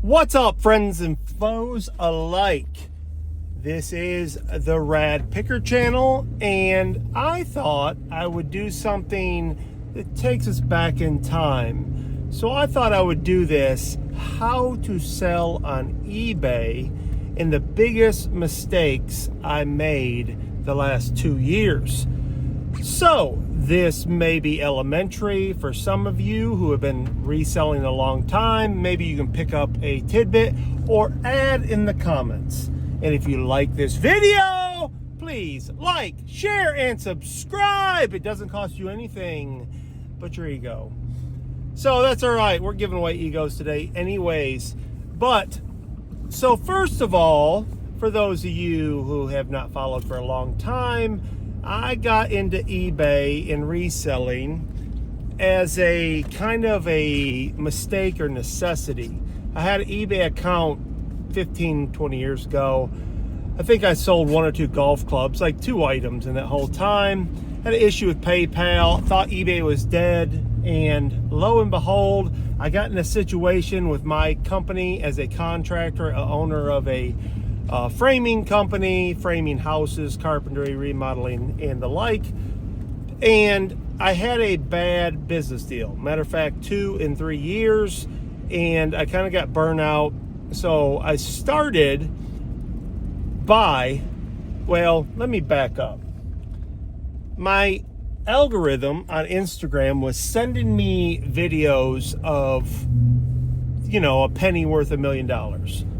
What's up, friends and foes alike? This is the Rad Picker channel, and I thought I would do something that takes us back in time. So I thought I would do this, how to sell on eBay, and the biggest mistakes I made the last 2 years. So this may be elementary for some of you who have been reselling a long time. Maybe you can pick up a tidbit or add in the comments. And if you like this video, please like, share, and subscribe. It doesn't cost you anything but your ego. So that's all right. We're giving away egos today anyways. But so first of all, for those of you who have not followed for a long time, I got into eBay and reselling as a kind of a mistake or necessity. I had an eBay account 15, 20 years ago. I think I sold 1 or 2 golf clubs, like 2 items in that whole time. Had an issue with PayPal, thought eBay was dead, and lo and behold, I got in a situation with my company as a contractor, a owner of a framing company, framing houses, carpentry, remodeling, and the like. And I had a bad business deal. Matter of fact, 2 and 3 years, and I kind of got burnt out. So I started by, well, let me back up. My algorithm on Instagram was sending me videos of, a penny worth $1 million,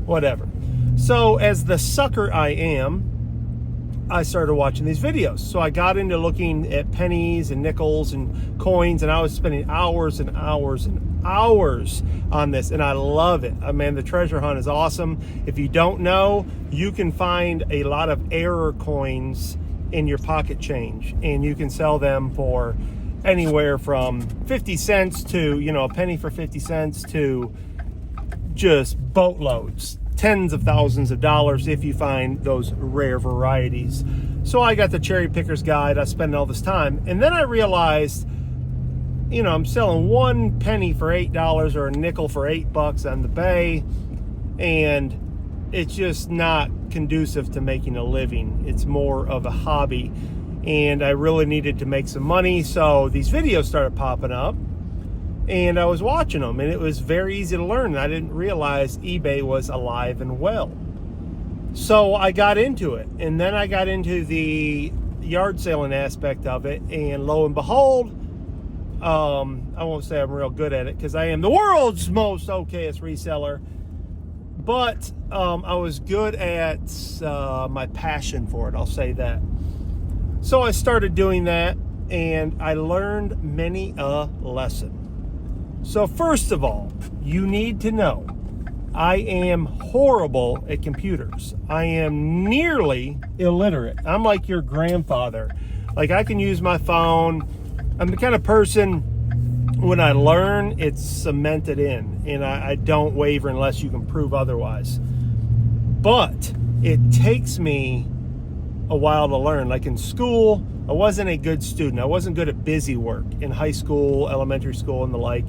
whatever. So as the sucker I am, I started watching these videos. So I got into looking at pennies and nickels and coins, and I was spending hours and hours and hours on this, and I love it. I mean, the treasure hunt is awesome. If you don't know, you can find a lot of error coins in your pocket change, and you can sell them for anywhere from 50 cents to, a penny for 50 cents to just boatloads. Tens of thousands of dollars if you find those rare varieties. So I got the cherry picker's guide. I spent all this time, and then I realized, I'm selling 1 penny for $8 or a nickel for $8 on the bay, and it's just not conducive to making a living. It's more of a hobby, and I really needed to make some money. So these videos started popping up, and I was watching them, and it was very easy to learn. I didn't realize eBay was alive and well. So I got into it, and then I got into the yard selling aspect of it, and lo and behold, I won't say I'm real good at it because I am the world's most okayest reseller, but I was good at my passion for it, I'll say that. So I started doing that, and I learned many a lesson. So first of all, you need to know I am horrible at computers. I am nearly illiterate. I'm like your grandfather. Like, I can use my phone. I'm the kind of person, when I learn, it's cemented in, and I don't waver unless you can prove otherwise. But it takes me a while to learn. Like in school, I wasn't a good student. I wasn't good at busy work in high school, elementary school, and the like.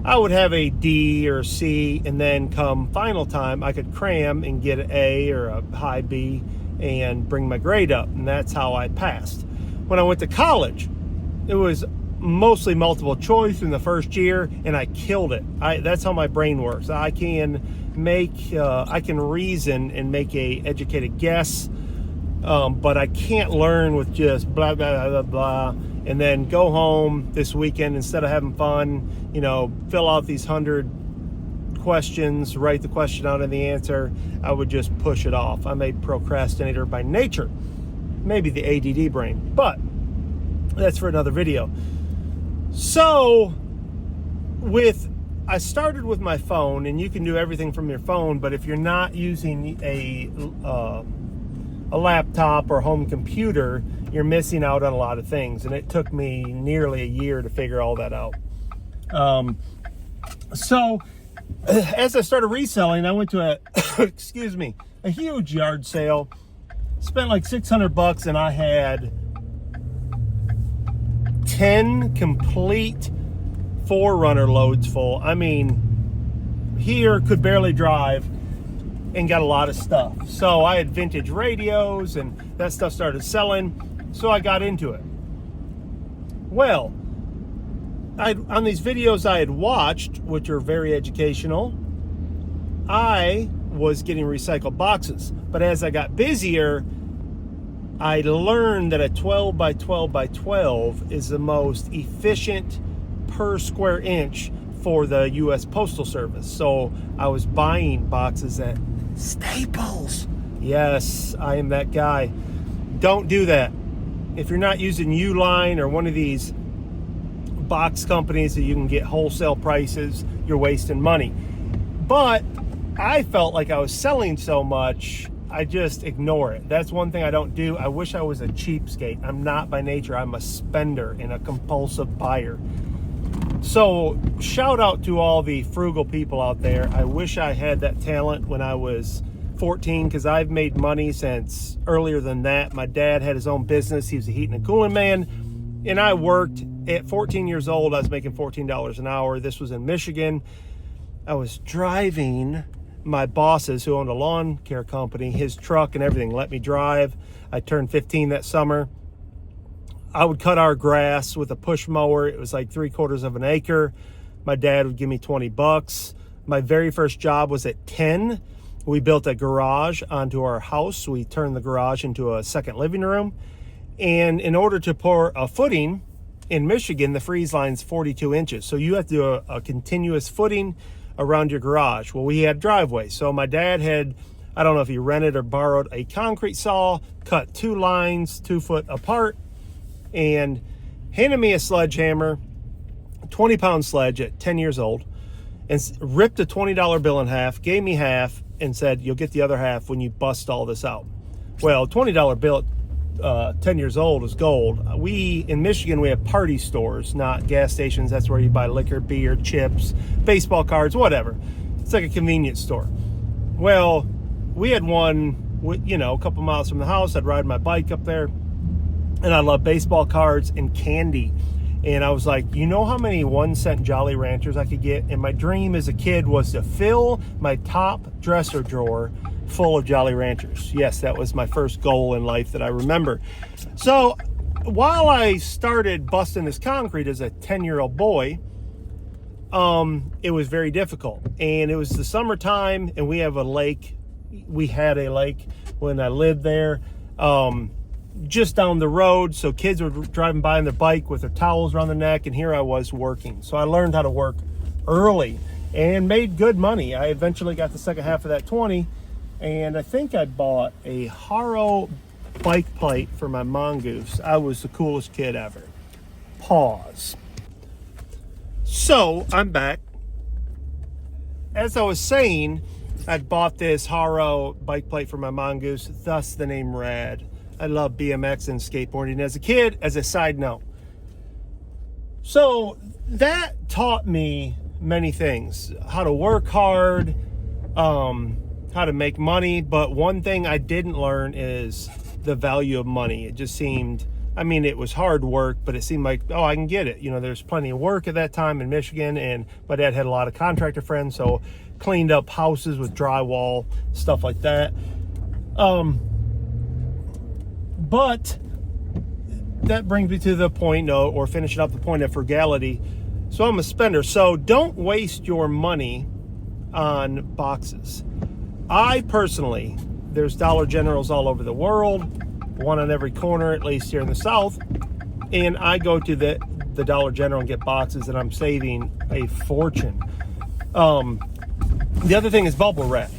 I would have a D or a C, and then come final time, I could cram and get an A or a high B and bring my grade up, and that's how I passed. When I went to college, it was mostly multiple choice in the first year, and I killed it. That's how my brain works. I can reason and make a educated guess, but I can't learn with just blah, blah, blah, blah, and then go home this weekend, instead of having fun, fill out these 100 questions, write the question out and the answer, I would just push it off. I'm a procrastinator by nature, maybe the ADD brain, but that's for another video. So I started with my phone, and you can do everything from your phone, but if you're not using a laptop or home computer, you're missing out on a lot of things, and it took me nearly a year to figure all that out. So as I started reselling, I went to a huge yard sale, spent like $600, and I had 10 complete 4Runner loads full. I mean, here, could barely drive, and got a lot of stuff. So I had vintage radios, and that stuff started selling, so I got into it. Well, on these videos I had watched, which are very educational, I was getting recycled boxes. But as I got busier, I learned that a 12 by 12 by 12 is the most efficient per square inch for the U.S. Postal Service. So I was buying boxes at Staples. Yes, I am that guy. Don't do that. If you're not using Uline or one of these box companies that you can get wholesale prices, you're wasting money. But I felt like I was selling so much, I just ignore it. That's one thing I don't do. I wish I was a cheapskate. I'm not by nature. I'm a spender and a compulsive buyer. So shout out to all the frugal people out there. I wish I had that talent when I was 14, because I've made money since earlier than that. My dad had his own business. He was a heating and cooling man, and I worked. At 14 years old, I was making $14 an hour. This was in Michigan. I was driving my boss's, who owned a lawn care company, his truck and everything, let me drive. I turned 15 that summer. I would cut our grass with a push mower. It was like 3/4 of an acre. My dad would give me $20. My very first job was at 10. We built a garage onto our house. We turned the garage into a second living room. And in order to pour a footing, in Michigan, the freeze line's 42 inches. So you have to do a continuous footing around your garage. Well, we had driveway. So my dad had, I don't know if he rented or borrowed a concrete saw, cut 2 lines 2 foot apart, and handed me a sledgehammer, 20-pound sledge at 10 years old, and ripped a $20 bill in half, gave me half, and said, you'll get the other half when you bust all this out. Well, $20 bill at 10 years old is gold. In Michigan, we have party stores, not gas stations. That's where you buy liquor, beer, chips, baseball cards, whatever. It's like a convenience store. Well, we had one, a couple miles from the house. I'd ride my bike up there, and I love baseball cards and candy. And I was like, you know how many 1-cent Jolly Ranchers I could get? And my dream as a kid was to fill my top dresser drawer full of Jolly Ranchers. Yes, that was my first goal in life that I remember. So while I started busting this concrete as a 10-year-old boy, it was very difficult. And it was the summertime, and we have a lake. We had a lake when I lived there, just down the road. So kids were driving by on their bike with their towels around their neck, and here I was working. So I learned how to work early and made good money. I eventually got the second half of that 20, and I think I bought a Haro bike plate for my mongoose. I was the coolest kid ever. Pause. So I'm back. As I was saying, I'd bought this Haro bike plate for my mongoose, thus the name Rad. I love BMX and skateboarding as a kid, as a side note. So that taught me many things. How to work hard, how to make money. But one thing I didn't learn is the value of money. It just seemed, it was hard work, but it seemed like, I can get it. There's plenty of work at that time in Michigan, and my dad had a lot of contractor friends, so cleaned up houses with drywall, stuff like that. But that brings me to the point, or finishing up the point of frugality. So I'm a spender. So don't waste your money on boxes. I personally, there's Dollar Generals all over the world, one on every corner, at least here in the South. And I go to the Dollar General and get boxes, and I'm saving a fortune. The other thing is bubble wrap.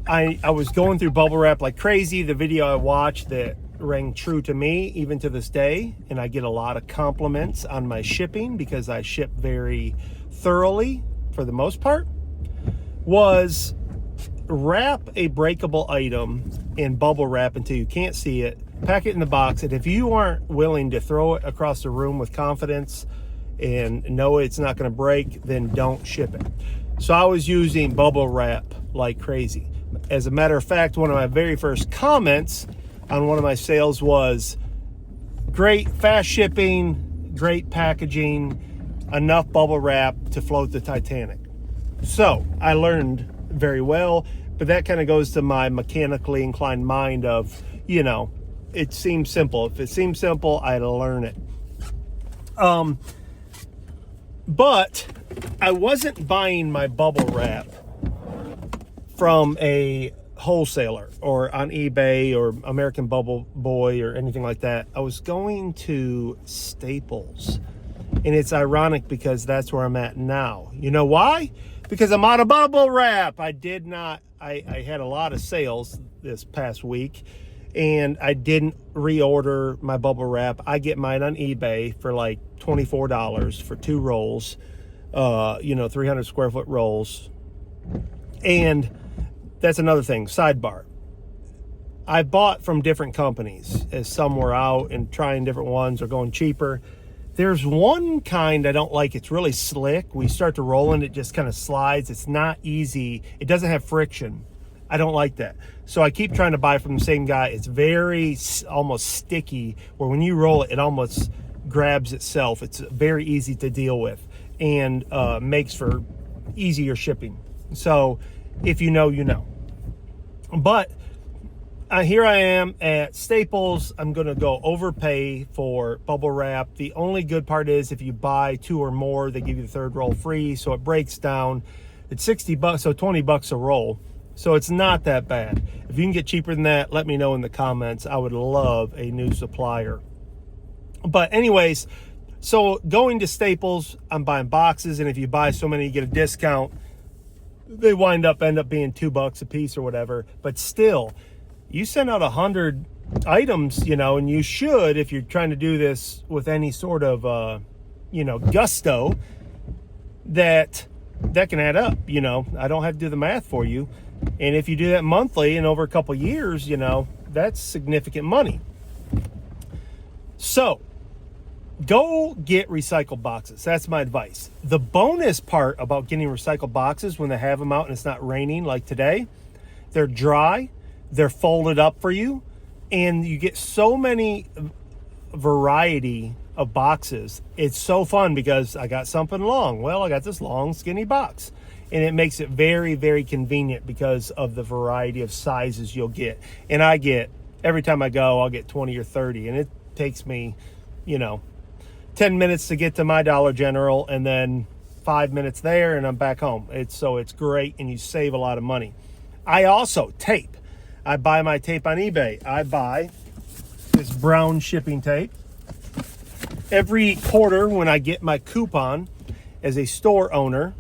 I was going through bubble wrap like crazy. The video I watched that rang true to me even to this day, and I get a lot of compliments on my shipping because I ship very thoroughly for the most part, was wrap a breakable item in bubble wrap until you can't see it, pack it in the box, and if you aren't willing to throw it across the room with confidence and know it's not going to break, then don't ship it. So I was using bubble wrap like crazy. As a matter of fact, one of my very first comments on one of my sales was, great fast shipping, great packaging, enough bubble wrap to float the Titanic. So I learned very well, but that kind of goes to my mechanically inclined mind of, it seems simple. If it seems simple, I'd learn it. But I wasn't buying my bubble wrap from a wholesaler or on eBay or American Bubble Boy or anything like that. I was going to Staples. And it's ironic because that's where I'm at now. You know why? Because I'm out of bubble wrap. I had a lot of sales this past week, and I didn't reorder my bubble wrap. I get mine on eBay for like $24 for 2 rolls, 300 square foot rolls. And that's another thing, sidebar. I bought from different companies as some were out and trying different ones or going cheaper. There's one kind I don't like. It's really slick. We start to roll and it just kind of slides. It's not easy. It doesn't have friction. I don't like that. So I keep trying to buy from the same guy. It's very almost sticky, where when you roll it, it almost grabs itself. It's very easy to deal with and makes for easier shipping. So if you know, you know. But here I am at Staples. I'm going to go overpay for bubble wrap. The only good part is if you buy 2 or more, they give you the 3rd roll free. So it breaks down. It's $60, so $20 a roll. So it's not that bad. If you can get cheaper than that, let me know in the comments. I would love a new supplier. But anyways, so going to Staples, I'm buying boxes. And if you buy so many, you get a discount. They end up being $2 a piece or whatever. But still, you send out 100 items, and you should, if you're trying to do this with any sort of, gusto, that can add up. I don't have to do the math for you. And if you do that monthly and over a couple years, that's significant money. So go get recycled boxes. That's my advice. The bonus part about getting recycled boxes when they have them out and it's not raining like today, they're dry. They're folded up for you, and you get so many variety of boxes. It's so fun because I got something long. Well, I got this long, skinny box, and it makes it very, very convenient because of the variety of sizes you'll get. And every time I go, I'll get 20 or 30, and it takes me, 10 minutes to get to my Dollar General, and then 5 minutes there, and I'm back home. It's great, and you save a lot of money. I also tape. I buy my tape on eBay. I buy this brown shipping tape. Every quarter when I get my coupon as a store owner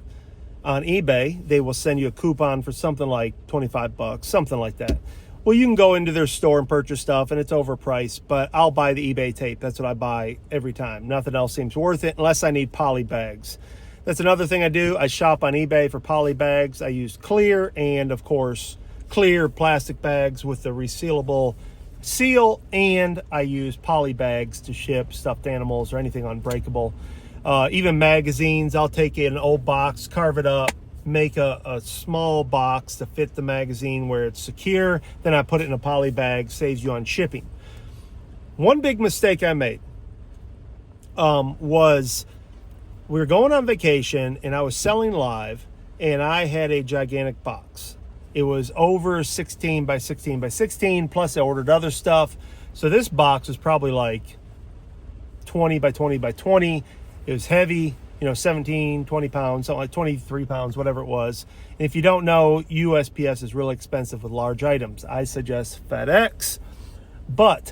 on eBay, they will send you a coupon for something like $25, something like that. Well, you can go into their store and purchase stuff, and it's overpriced, but I'll buy the eBay tape. That's what I buy every time. Nothing else seems worth it unless I need poly bags. That's another thing I do. I shop on eBay for poly bags. I use clear and, of course, clear plastic bags with the resealable seal, and I use poly bags to ship stuffed animals or anything unbreakable. Even magazines, I'll take an old box, carve it up, make a small box to fit the magazine where it's secure, then I put it in a poly bag, saves you on shipping. One big mistake I made was we were going on vacation and I was selling live, and I had a gigantic box. It was over 16 by 16 by 16, plus I ordered other stuff. So this box was probably like 20 by 20 by 20. It was heavy, 17, 20 pounds, something like 23 pounds, whatever it was. And if you don't know, USPS is really expensive with large items. I suggest FedEx. But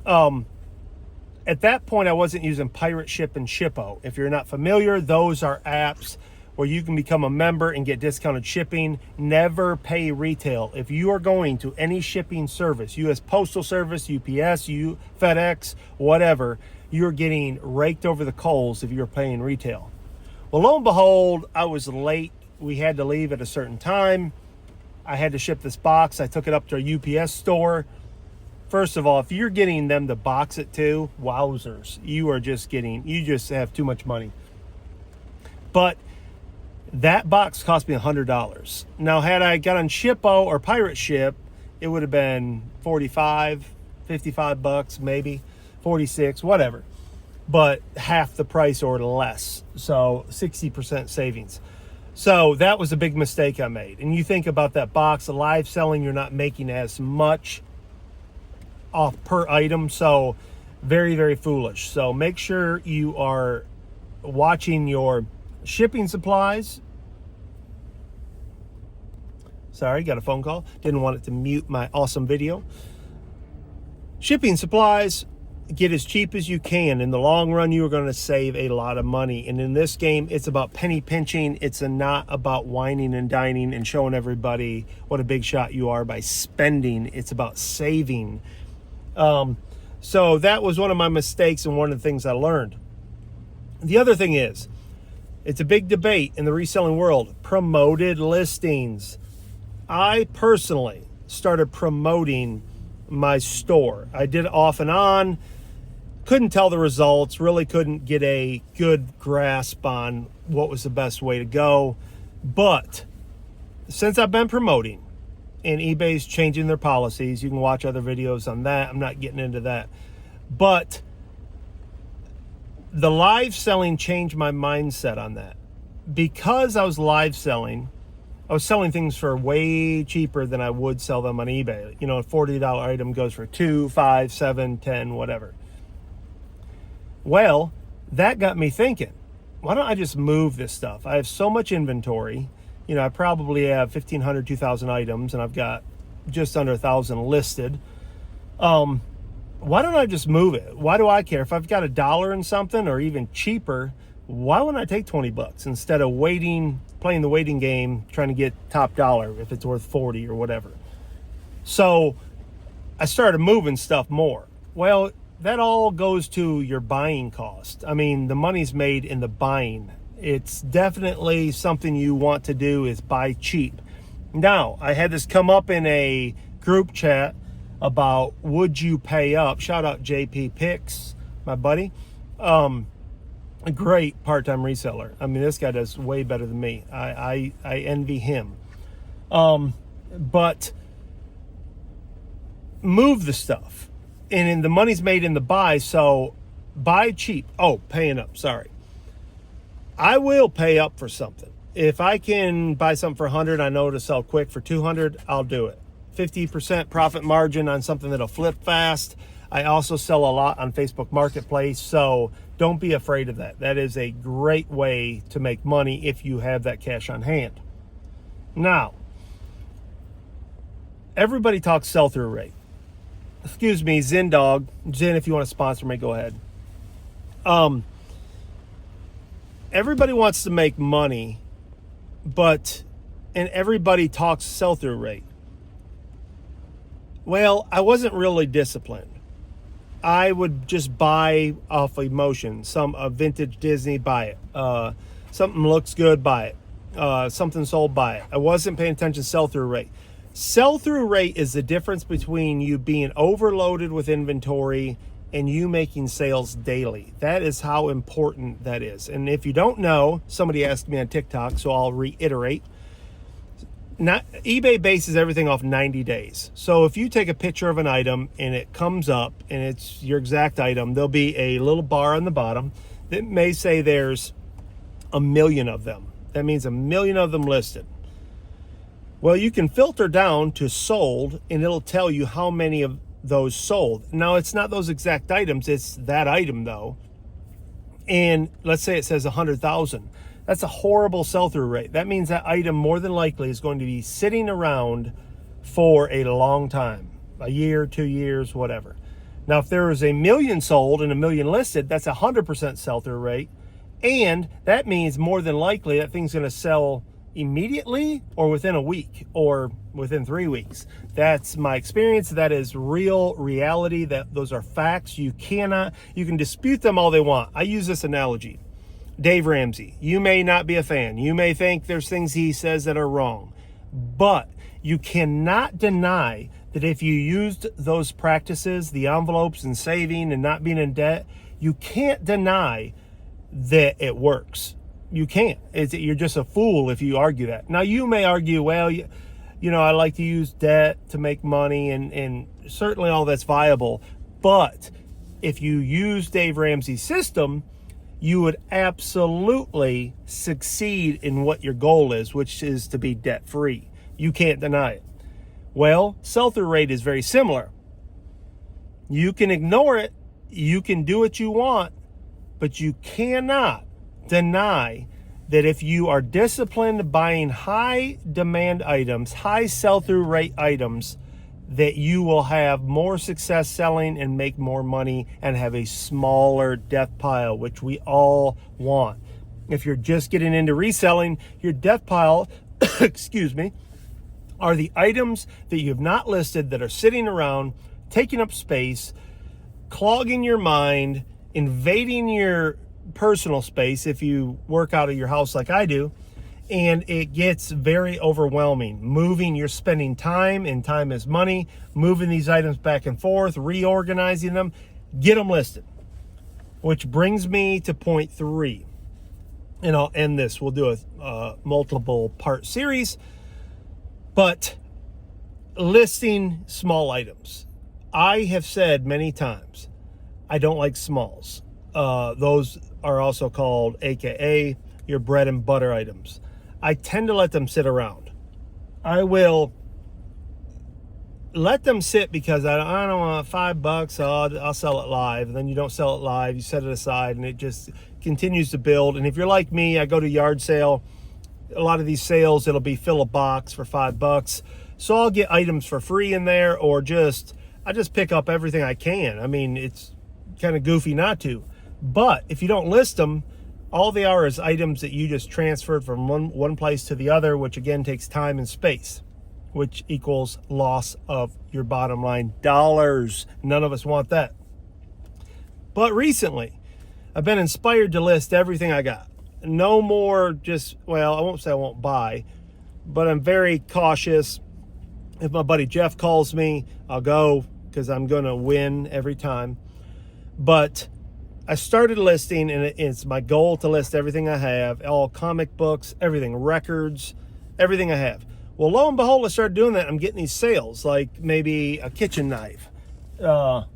at that point, I wasn't using Pirate Ship and Shippo. If you're not familiar, those are apps where you can become a member and get discounted shipping. Never pay retail. If you are going to any shipping service, U.S. Postal Service, UPS, FedEx, whatever, you're getting raked over the coals if you're paying retail. Well, lo and behold, I was late. We had to leave at a certain time. I had to ship this box. I took it up to a UPS store. First of all, if you're getting them to box it too, wowzers, you just have too much money. But that box cost me $100. Now, had I got on Shippo or Pirate Ship, it would have been $45, $55 maybe, 46, whatever. But half the price or less. So 60% savings. So that was a big mistake I made. And you think about that box of live selling, you're not making as much off per item. So very, very foolish. So make sure you are watching your shipping supplies. Sorry, got a phone call. Didn't want it to mute my awesome video. Shipping supplies, get as cheap as you can. In the long run, you are going to save a lot of money. And in this game, it's about penny pinching. It's not about whining and dining and showing everybody what a big shot you are by spending. It's about saving. So that was one of my mistakes and one of the things I learned. The other thing is, it's a big debate in the reselling world, promoted listings. I personally started promoting my store. I did it off and on, couldn't tell the results, really couldn't get a good grasp on what was the best way to go. But since I've been promoting, and eBay's changing their policies, you can watch other videos on that. I'm not getting into that. But the live selling changed my mindset on that. Because I was live selling, I was selling things for way cheaper than I would sell them on eBay. You know, a $40 item goes for $2, $5, $7, $10, whatever. Well, that got me thinking, why don't I just move this stuff? I have so much inventory. You know, I probably have 1,500, 2,000 items, and I've got just under 1,000 listed. Why don't I just move it? Why do I care? If I've got $1 in something or even cheaper, why wouldn't I take 20 bucks instead of playing the waiting game, trying to get top dollar if it's worth 40 or whatever? So I started moving stuff more. Well, that all goes to your buying cost. I mean, the money's made in the buying. It's definitely something you want to do is buy cheap. Now, I had this come up in a group chat about would you pay up? Shout out JP Picks, my buddy. A great part-time reseller. I mean, this guy does way better than me. I envy him. But move the stuff. And the money's made in the buy, so buy cheap. Oh, paying up, sorry. I will pay up for something. If I can buy something for 100, I know to sell quick for 200, I'll do it. 50% profit margin on something that'll flip fast. I also sell a lot on Facebook Marketplace, so don't be afraid of that. That is a great way to make money if you have that cash on hand. Now, everybody talks sell-through rate. Excuse me, Zen Dog. Zen, if you want to sponsor me, go ahead. Everybody wants to make money, and everybody talks sell-through rate. Well, I wasn't really disciplined. I would just buy off emotion. A vintage Disney, buy it. Something looks good, buy it. Something sold, buy it. I wasn't paying attention to sell-through rate. Sell-through rate is the difference between you being overloaded with inventory and you making sales daily. That is how important that is. And if you don't know, somebody asked me on TikTok, so I'll reiterate. eBay bases everything off 90 days. So if you take a picture of an item and it comes up and it's your exact item, there'll be a little bar on the bottom that may say there's 1 million of them. That means 1 million of them listed. Well, you can filter down to sold and it'll tell you how many of those sold. Now, it's not those exact items, it's that item though. And let's say it says 100,000. That's a horrible sell-through rate. That means that item more than likely is going to be sitting around for a long time, a year, 2 years, whatever. Now, if there is 1 million sold and 1 million listed, that's 100% sell-through rate. And that means more than likely that thing's going to sell immediately or within a week or within 3 weeks. That's my experience. That is real reality. Those are facts. You can dispute them all they want. I use this analogy. Dave Ramsey, you may not be a fan. You may think there's things he says that are wrong, but you cannot deny that if you used those practices, the envelopes and saving and not being in debt, you can't deny that it works. You can't. You're just a fool if you argue that. Now, you may argue, well, you know, I like to use debt to make money, and certainly all that's viable. But if you use Dave Ramsey's system, you would absolutely succeed in what your goal is, which is to be debt-free. You can't deny it. Well, sell-through rate is very similar. You can ignore it, you can do what you want, but you cannot deny that if you are disciplined buying high demand items, high sell-through rate items, that you will have more success selling and make more money and have a smaller death pile, which we all want. If you're just getting into reselling, your death pile, excuse me, are the items that you have not listed that are sitting around, taking up space, clogging your mind, invading your personal space if you work out of your house like I do, and it gets very overwhelming. You're spending time, and time is money, moving these items back and forth, reorganizing them. Get them listed. Which brings me to point 3. And I'll end this. We'll do a multiple part series. But listing small items. I have said many times, I don't like smalls. Those are also called AKA your bread and butter items. I tend to let them sit around. I will let them sit because I don't want $5. I'll sell it live. And then you don't sell it live. You set it aside and it just continues to build. And if you're like me, I go to yard sale. A lot of these sales, it'll be fill a box for $5. So I'll get items for free in there, or I just pick up everything I can. I mean, it's kind of goofy not to. But if you don't list them, all they are is items that you just transferred from one place to the other, which again takes time and space, which equals loss of your bottom line dollars. None of us want that. But recently, I've been inspired to list everything I got. No more I won't say I won't buy, but I'm very cautious. If my buddy Jeff calls me, I'll go because I'm going to win every time. But I started listing, and it's my goal to list everything I have, all comic books, everything, records, everything I have. Well, lo and behold, I started doing that. I'm getting these sales, like maybe a kitchen knife. Sorry,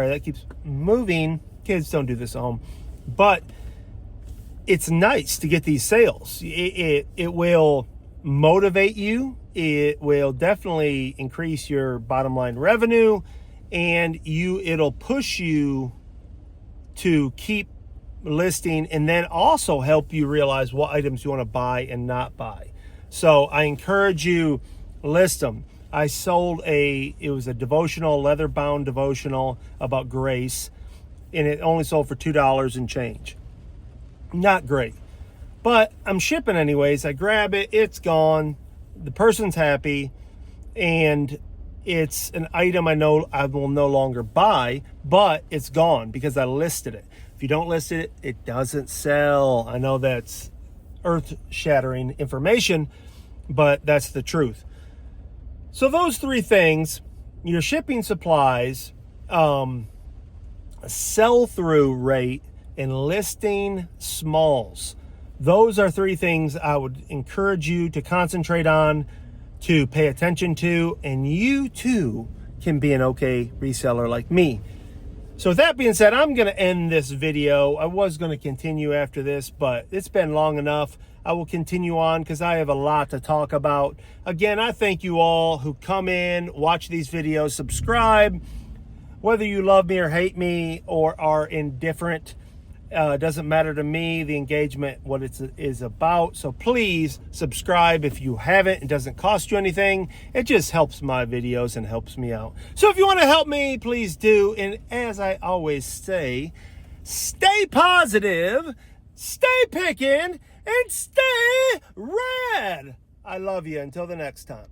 that keeps moving. Kids don't do this at home. But it's nice to get these sales. It will motivate you. It will definitely increase your bottom line revenue, and it'll push you to keep listing, and then also help you realize what items you want to buy and not buy. So I encourage you, list them. I sold it was a devotional, leather-bound devotional about grace, and it only sold for $2 and change. Not great. But I'm shipping anyways. I grab it, it's gone. The person's happy, and it's an item I know I will no longer buy, but it's gone because I listed it. If you don't list it, it doesn't sell. I know that's earth-shattering information, but that's the truth. So those 3 things, your shipping supplies, sell-through rate, and listing smalls. Those are 3 things I would encourage you to concentrate on, to pay attention to, and you too can be an okay reseller like me. So with that being said, I'm going to end this video. I was going to continue after this, but it's been long enough. I will continue on because I have a lot to talk about. Again, I thank you all who come in, watch these videos, subscribe. Whether you love me or hate me or are indifferent, doesn't matter to me, the engagement, what it is about. So please subscribe if you haven't. It doesn't cost you anything. It just helps my videos and helps me out. So if you want to help me, please do. And as I always say, stay positive, stay picking, and stay rad. I love you. Until the next time.